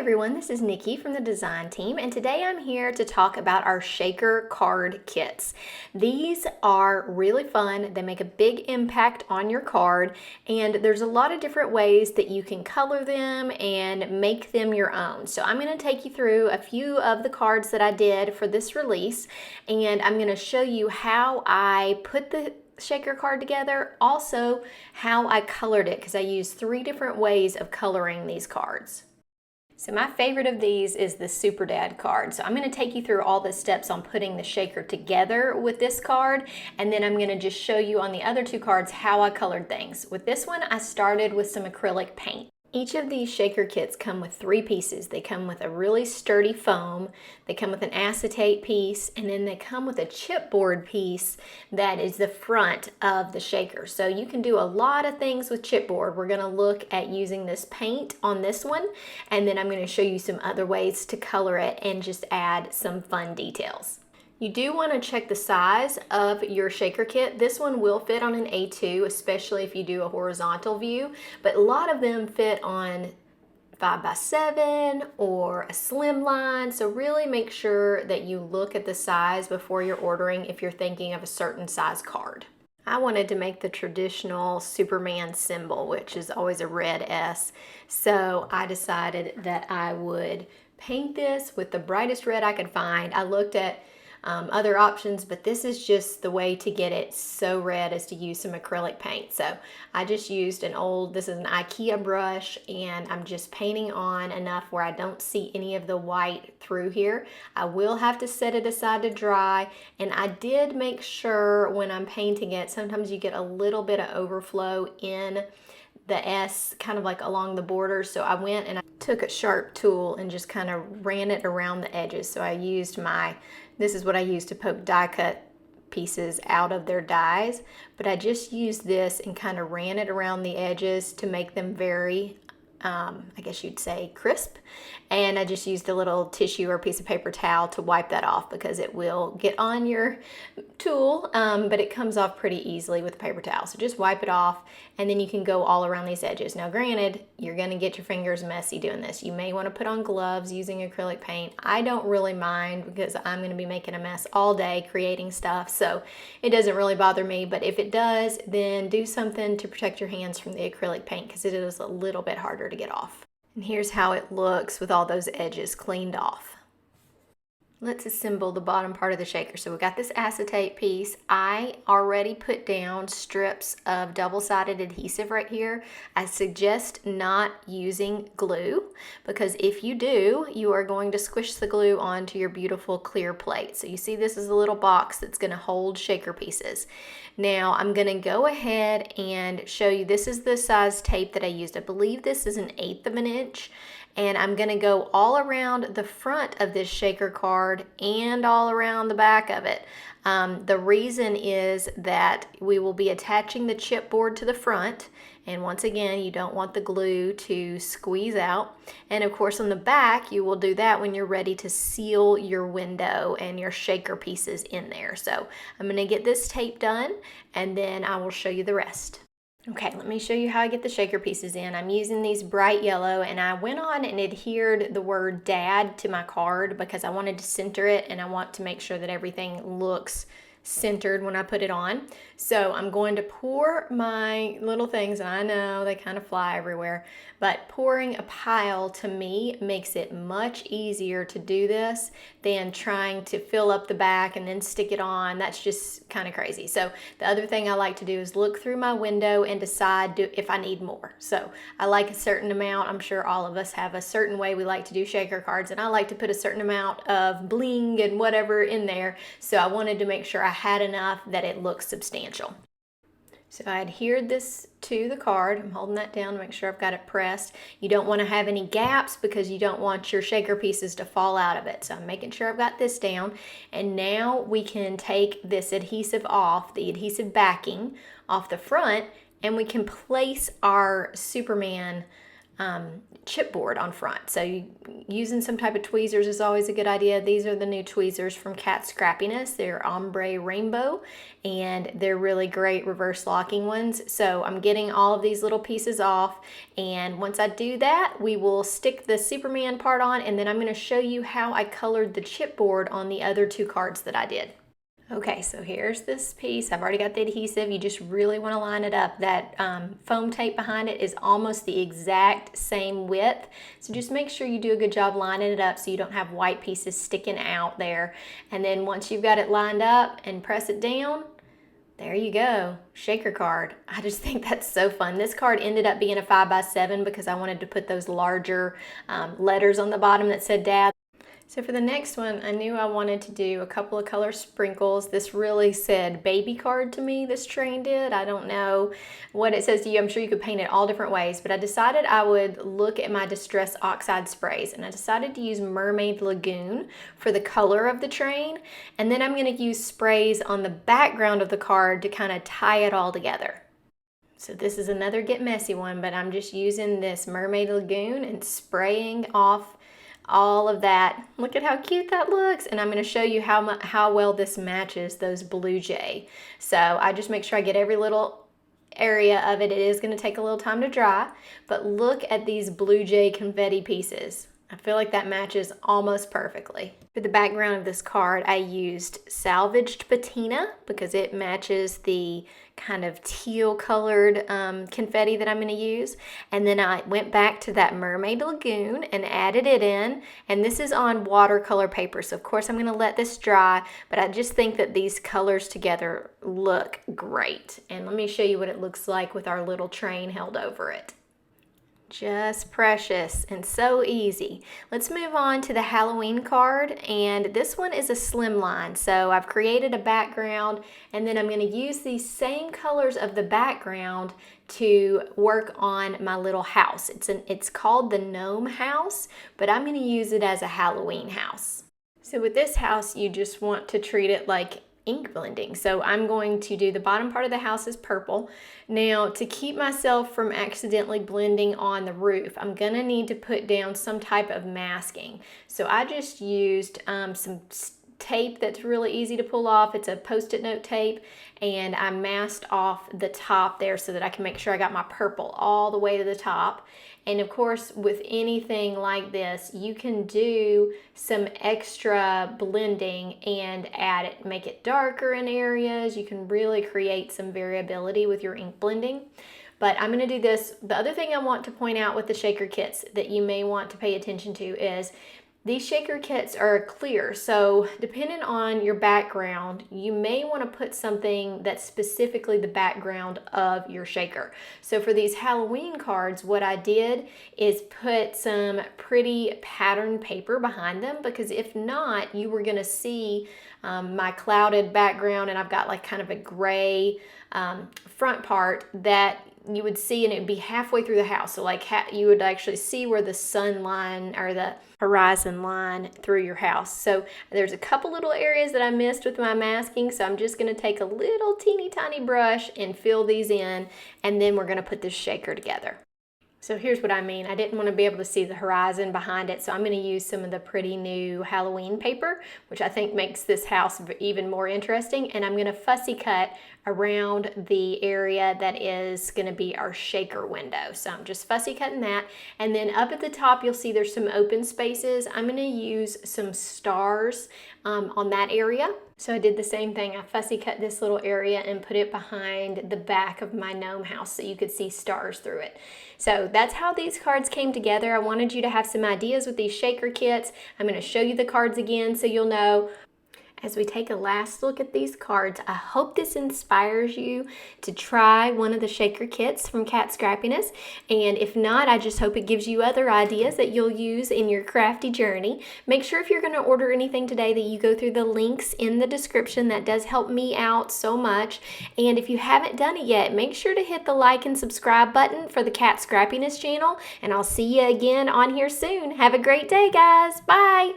everyone, this is Nikki from the design team, and today I'm here to talk about our shaker card kits. These are really fun. They make a big impact on your card, and there's a lot of different ways that you can color them and make them your own. So I'm going to take you through a few of the cards that I did for this release, and I'm going to show you how I put the shaker card together, also how I colored it, because I used 3 different ways of coloring these cards. So my favorite of these is the Super Dad card. So I'm going to take you through all the steps on putting the shaker together with this card, and then I'm going to just show you on the other 2 cards how I colored things. With this one, I started with some acrylic paint. Each of these shaker kits come with 3 pieces. They come with a really sturdy foam, they come with an acetate piece, and then they come with a chipboard piece that is the front of the shaker. So you can do a lot of things with chipboard. We're going to look at using this paint on this one, and then I'm going to show you some other ways to color it and just add some fun details. You do want to check the size of your shaker kit. This one will fit on an A2, especially if you do a horizontal view, but a lot of them fit on 5x7 or a slim line, so really make sure that you look at the size before you're ordering if you're thinking of a certain size card. I wanted to make the traditional Superman symbol, which is always a red S, so I decided that I would paint this with the brightest red I could find. I looked at other options, but this is just the way to get it so red is to use some acrylic paint. So I just used this is an IKEA brush, and I'm just painting on enough where I don't see any of the white through here. I will have to set it aside to dry, and I did make sure when I'm painting it, sometimes you get a little bit of overflow in the S kind of like along the border, so I went and I took a sharp tool and just kind of ran it around the edges. So I used this is what I used to poke die cut pieces out of their dies, but I just used this and kind of ran it around the edges to make them very I guess you'd say crisp, and I just used a little tissue or piece of paper towel to wipe that off because it will get on your tool, but it comes off pretty easily with a paper towel. So just wipe it off, and then you can go all around these edges. Now granted, you're going to get your fingers messy doing this. You may want to put on gloves using acrylic paint. I don't really mind because I'm going to be making a mess all day creating stuff, so it doesn't really bother me, but if it does, then do something to protect your hands from the acrylic paint because it is a little bit harder to get off. And here's how it looks with all those edges cleaned off. Let's assemble the bottom part of the shaker. So we got this acetate piece. I already put down strips of double-sided adhesive right here. I suggest not using glue because if you do, you are going to squish the glue onto your beautiful clear plate. So you see this is a little box that's going to hold shaker pieces. Now I'm going to go ahead and show you, this is the size tape that I used. I believe this is 1/8 of an inch. And I'm going to go all around the front of this shaker card and all around the back of it. The reason is that we will be attaching the chipboard to the front, and once again, you don't want the glue to squeeze out. And of course on the back, you will do that when you're ready to seal your window and your shaker pieces in there. So I'm going to get this tape done, and then I will show you the rest. Okay, let me show you how I get the shaker pieces in. I'm using these bright yellow, and I went on and adhered the word dad to my card because I wanted to center it, and I want to make sure that everything looks centered when I put it on. So I'm going to pour my little things, and I know they kind of fly everywhere, but pouring a pile to me makes it much easier to do this than trying to fill up the back and then stick it on. That's just kind of crazy. So the other thing I like to do is look through my window and decide if I need more. So I like a certain amount. I'm sure all of us have a certain way we like to do shaker cards, and I like to put a certain amount of bling and whatever in there. So I wanted to make sure I had enough that it looks substantial. So I adhered this to the card. I'm holding that down to make sure I've got it pressed. You don't want to have any gaps because you don't want your shaker pieces to fall out of it. So I'm making sure I've got this down. And now we can take this adhesive off, the adhesive backing off the front, and we can place our Superman chipboard on front. So using some type of tweezers is always a good idea. These are the new tweezers from Scrappiness. They're ombre rainbow, and they're really great reverse locking ones. So I'm getting all of these little pieces off, and once I do that, we will stick the Superman part on, and then I'm going to show you how I colored the chipboard on the other two cards that I did. Okay, so here's this piece. I've already got the adhesive. You just really want to line it up. That foam tape behind it is almost the exact same width. So just make sure you do a good job lining it up so you don't have white pieces sticking out there. And then once you've got it lined up and press it down, there you go, shaker card. I just think that's so fun. This card ended up being a 5x7 because I wanted to put those larger letters on the bottom that said Dad. So for the next one, I knew I wanted to do a couple of color sprinkles. This really said baby card to me, this train did. I don't know what it says to you. I'm sure you could paint it all different ways, but I decided I would look at my Distress Oxide sprays, and I decided to use Mermaid Lagoon for the color of the train. And then I'm gonna use sprays on the background of the card to kind of tie it all together. So this is another get messy one, but I'm just using this Mermaid Lagoon and spraying off all of that. Look at how cute that looks, and I'm going to show you how well this matches those blue jay. So I just make sure I get every little area of it. It is going to take a little time to dry, but look at these blue jay confetti pieces. I feel like that matches almost perfectly. For the background of this card, I used Salvaged Patina because it matches the kind of teal colored confetti that I'm going to use. And then I went back to that Mermaid Lagoon and added it in. And this is on watercolor paper. So of course I'm going to let this dry, but I just think that these colors together look great. And let me show you what it looks like with our little train held over it. Just precious and so easy. Let's move on to the Halloween card, and this one is a slimline. So I've created a background, and then I'm going to use these same colors of the background to work on my little house. It's called the Gnome house, but I'm going to use it as a Halloween house. So with this house, you just want to treat it like ink blending. So I'm going to do the bottom part of the house is purple. Now to keep myself from accidentally blending on the roof, I'm gonna need to put down some type of masking. So I just used some tape that's really easy to pull off. It's a post-it note tape, and I masked off the top there so that I can make sure I got my purple all the way to the top. And of course, with anything like this, you can do some extra blending and add it, make it darker in areas. You can really create some variability with your ink blending. But I'm going to do this. The other thing I want to point out with the shaker kits that you may want to pay attention to is these shaker kits are clear, so depending on your background, you may want to put something that's specifically the background of your shaker. So for these Halloween cards, what I did is put some pretty pattern paper behind them, because if not, you were going to see my clouded background, and I've got like kind of a gray front part that you would see, and it would be halfway through the house. So like you would actually see where the sun line or the horizon line through your house. So there's a couple little areas that I missed with my masking. So I'm just going to take a little teeny tiny brush and fill these in, and then we're going to put this shaker together. So here's what I mean. I didn't want to be able to see the horizon behind it, so I'm going to use some of the pretty new Halloween paper, which I think makes this house even more interesting, and I'm going to fussy cut around the area that is going to be our shaker window. So I'm just fussy cutting that, and then up at the top you'll see there's some open spaces. I'm going to use some stars on that area. So I did the same thing. I fussy cut this little area and put it behind the back of my gnome house so you could see stars through it. So that's how these cards came together. I wanted you to have some ideas with these shaker kits. I'm going to show you the cards again so you'll know. As we take a last look at these cards, I hope this inspires you to try one of the shaker kits from Scrappiness. And if not, I just hope it gives you other ideas that you'll use in your crafty journey. Make sure if you're going to order anything today that you go through the links in the description. That does help me out so much. And if you haven't done it yet, make sure to hit the like and subscribe button for the Scrappiness channel. And I'll see you again on here soon. Have a great day, guys. Bye.